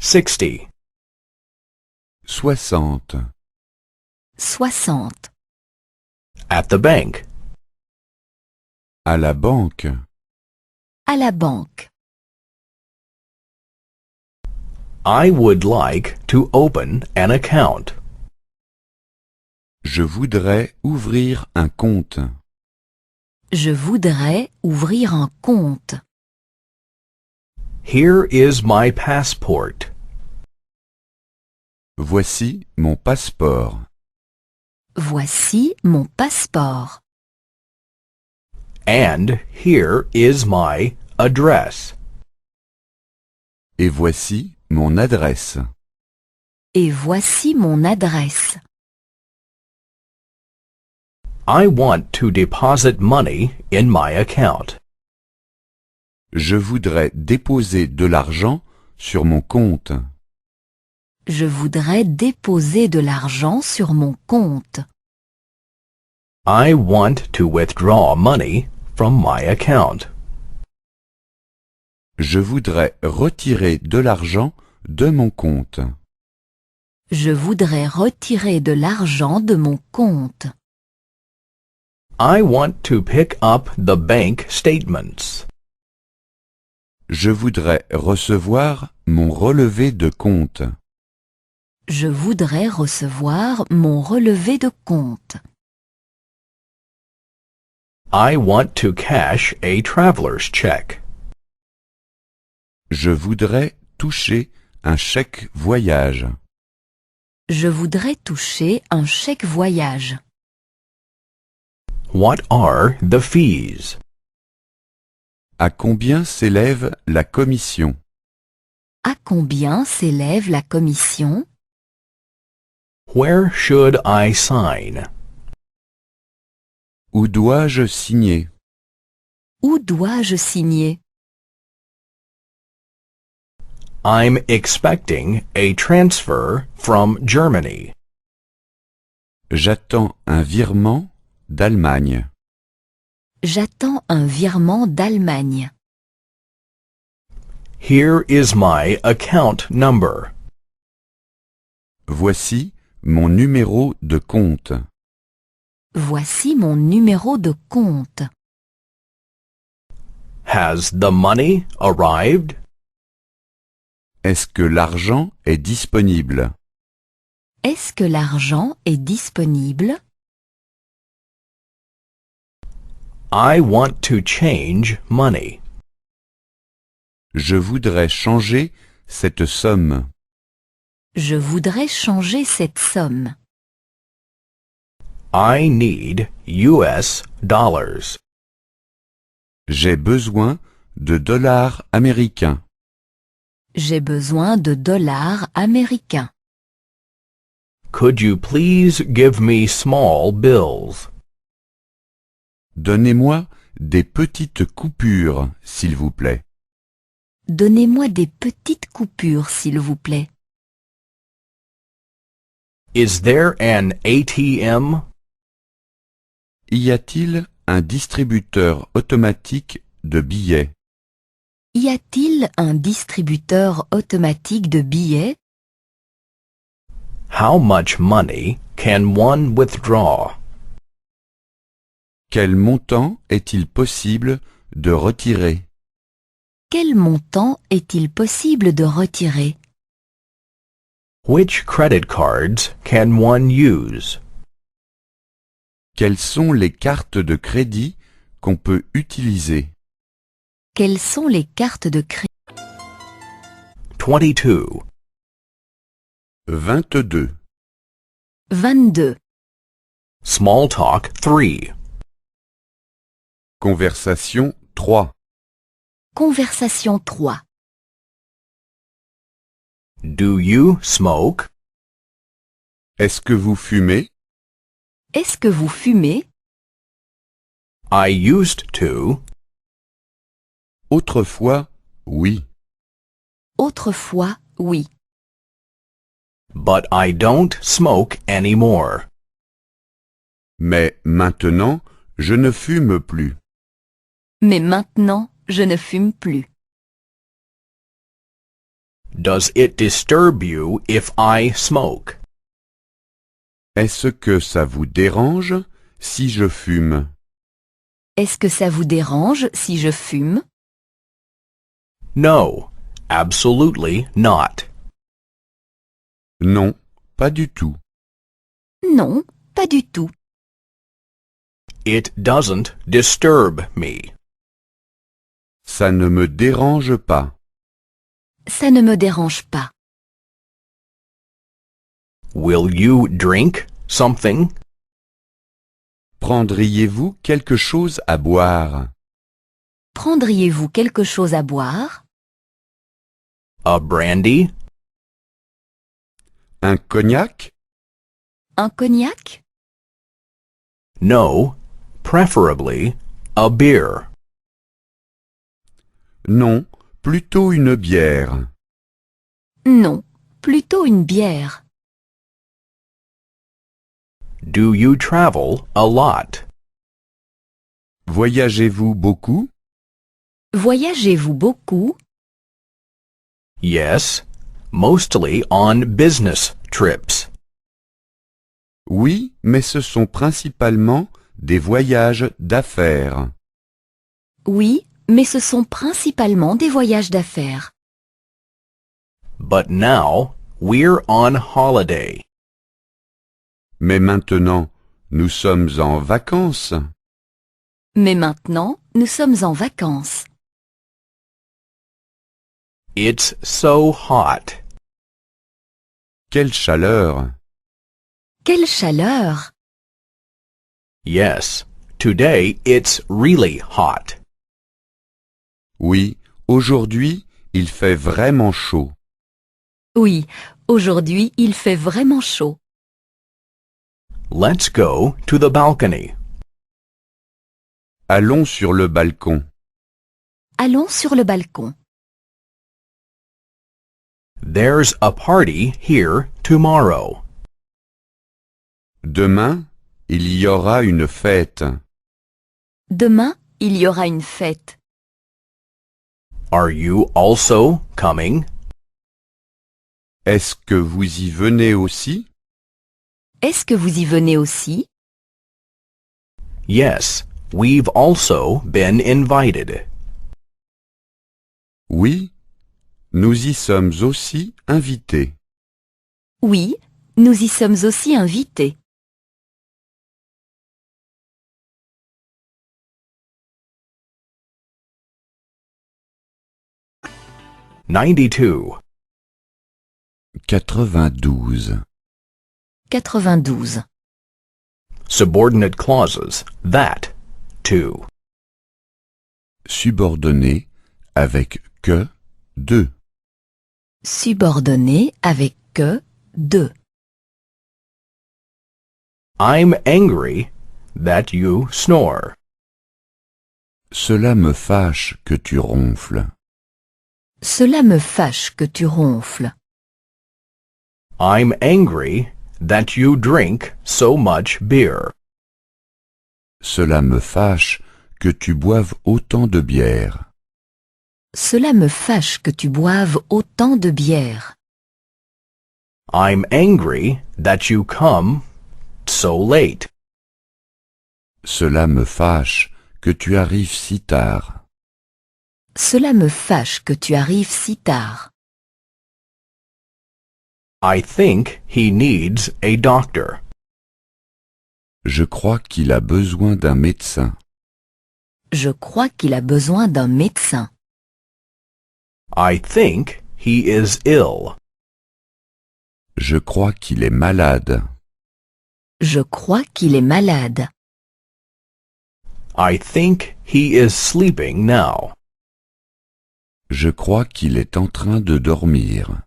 60. 60. 60. At the bank. À la banque. À la banque. I would like to open an account. Je voudrais ouvrir un compte. Je voudrais ouvrir un compte. Here is my passport. Voici mon passeport. Voici mon passeport. And here is my address. Et voici mon adresse. Et voici mon adresse. I want to deposit money in my account. Je voudrais déposer de l'argent sur mon compte. Je voudrais déposer de l'argent sur mon compte. I want to withdraw money from my account. Je voudrais retirer de l'argent de mon compte. Je voudrais retirer de l'argent de mon compte. I want to pick up the bank statements. Je voudrais recevoir mon relevé de compte. Je voudrais recevoir mon relevé de compte. I want to cash a traveler's check. Je voudrais toucher un chèque voyage. Je voudrais toucher un chèque voyage. What are the fees? À combien s'élève la commission? À combien s'élève la commission? Where should I sign? Où dois-je signer? Où dois-je signer? I'm expecting a transfer from Germany. J'attends un virement d'Allemagne. J'attends un virement d'Allemagne. Here is my account number. Voici mon numéro de compte. Voici mon numéro de compte. Has the money arrived? Est-ce que l'argent est disponible? Est-ce que l'argent est disponible? I want to change money. Je voudrais changer cette somme. Je voudrais changer cette somme. I need US dollars. J'ai besoin de dollars américains. J'ai besoin de dollars américains. Could you please give me small bills? Donnez-moi des petites coupures, s'il vous plaît. Donnez-moi des petites coupures, s'il vous plaît. Is there an ATM? Y a-t-il un distributeur automatique de billets? Y a-t-il un distributeur automatique de billets? How much money can one withdraw? Quel montant est-il possible de retirer? Quel montant est-il possible de retirer? Which credit cards can one use? Quelles sont les cartes de crédit qu'on peut utiliser? Quelles sont les cartes de crédit? 22. 22. 22. Small talk 3. Conversation 3. Conversation 3. Do you smoke? Est-ce que vous fumez? Est-ce que vous fumez? I used to. Autrefois, oui. Autrefois, oui. But I don't smoke anymore. Mais maintenant, je ne fume plus. Mais maintenant, je ne fume plus. Does it disturb you if I smoke? Est-ce que ça vous dérange si je fume? Est-ce que ça vous dérange si je fume? No, absolutely not. Non, pas du tout. Non, pas du tout. It doesn't disturb me. Ça ne me dérange pas. Ça ne me dérange pas. Will you drink something? Prendriez-vous quelque chose à boire? Prendriez-vous quelque chose à boire? A brandy? Un cognac? Un cognac? No, preferably a beer. Non, plutôt une bière. Non, plutôt une bière. Do you travel a lot? Voyagez-vous beaucoup? Voyagez-vous beaucoup? Yes, mostly on business trips. Oui, mais ce sont principalement des voyages d'affaires. Oui, mais ce sont principalement des voyages d'affaires. But now, we're on holiday. Mais maintenant, nous sommes en vacances. Mais maintenant, nous sommes en vacances. It's so hot. Quelle chaleur! Quelle chaleur! Yes, today it's really hot. Oui, aujourd'hui, il fait vraiment chaud. Oui, aujourd'hui, il fait vraiment chaud. Let's go to the balcony. Allons sur le balcon. Allons sur le balcon. There's a party here tomorrow. Demain, il y aura une fête. Demain, il y aura une fête. Are you also coming? Est-ce que vous y venez aussi? Est-ce que vous y venez aussi? Yes, we've also been invited. Oui, nous y sommes aussi invités. Oui, nous y sommes aussi invités. $92. 92. 92. Subordinate clauses. That. To. Subordonné avec que de. Subordonné avec que de. I'm angry that you snore. Cela me fâche que tu ronfles. Cela me fâche que tu ronfles. I'm angry that you drink so much beer. Cela me fâche que tu boives autant de bière. Cela me fâche que tu boives autant de bière. I'm angry that you come so late. Cela me fâche que tu arrives si tard. Cela me fâche que tu arrives si tard. I think he needs a doctor. Je crois qu'il a besoin d'un médecin. Je crois qu'il a besoin d'un médecin. I think he is ill. Je crois qu'il est malade. Je crois qu'il est malade. I think he is sleeping now. Je crois qu'il est en train de dormir.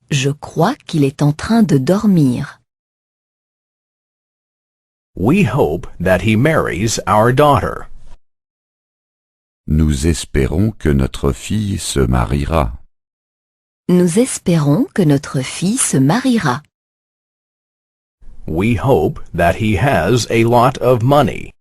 Je crois qu'il est en train de dormir. We hope that he marries our daughter. Nous espérons que notre fille se mariera. Nous espérons que notre fille se mariera. We hope that he has a lot of money.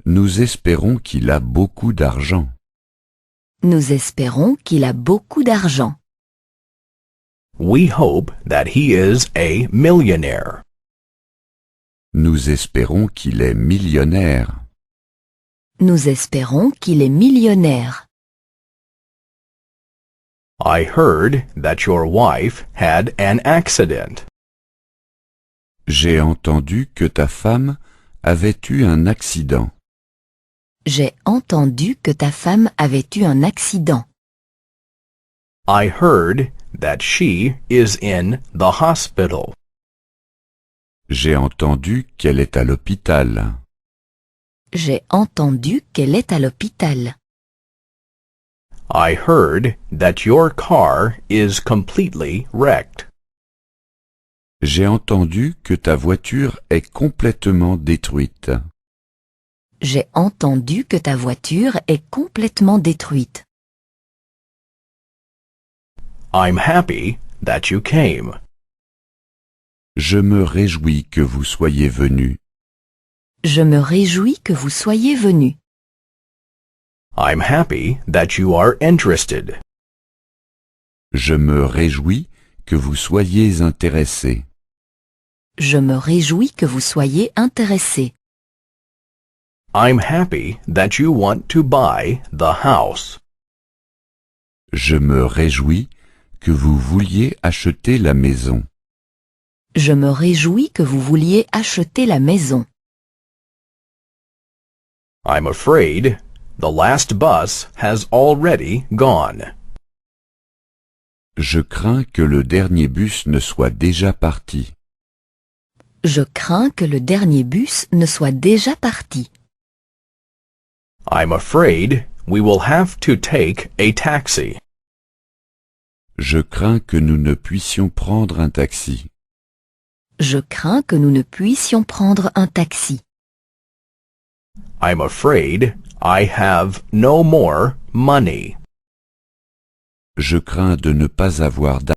Nous espérons qu'il a beaucoup d'argent. Nous espérons qu'il a beaucoup d'argent. We hope that he is a millionaire. Nous espérons qu'il est millionnaire. Nous espérons qu'il est millionnaire. I heard that your wife had an accident. J'ai entendu que ta femme avait eu un accident. J'ai entendu que ta femme avait eu un accident. I heard that she is in the hospital. J'ai entendu qu'elle est à l'hôpital. J'ai entendu qu'elle est à l'hôpital. I heard that your car is completely wrecked. J'ai entendu que ta voiture est complètement détruite. J'ai entendu que ta voiture est complètement détruite. I'm happy that you came. Je me réjouis que vous soyez venu. Je me réjouis que vous soyez venu. I'm happy that you are interested. Je me réjouis que vous soyez intéressé. Je me réjouis que vous soyez intéressé. I'm happy that you want to buy the house. Je me réjouis que vous vouliez acheter la maison. Je me réjouis que vous vouliez acheter la maison. I'm afraid the last bus has already gone. Je crains que le dernier bus ne soit déjà parti. Je crains que le dernier bus ne soit déjà parti. I'm afraid we will have to take a taxi. Je crains que nous ne puissions prendre un taxi. Je crains que nous ne puissions prendre un taxi. I'm afraid I have no more money. Je crains de ne pas avoir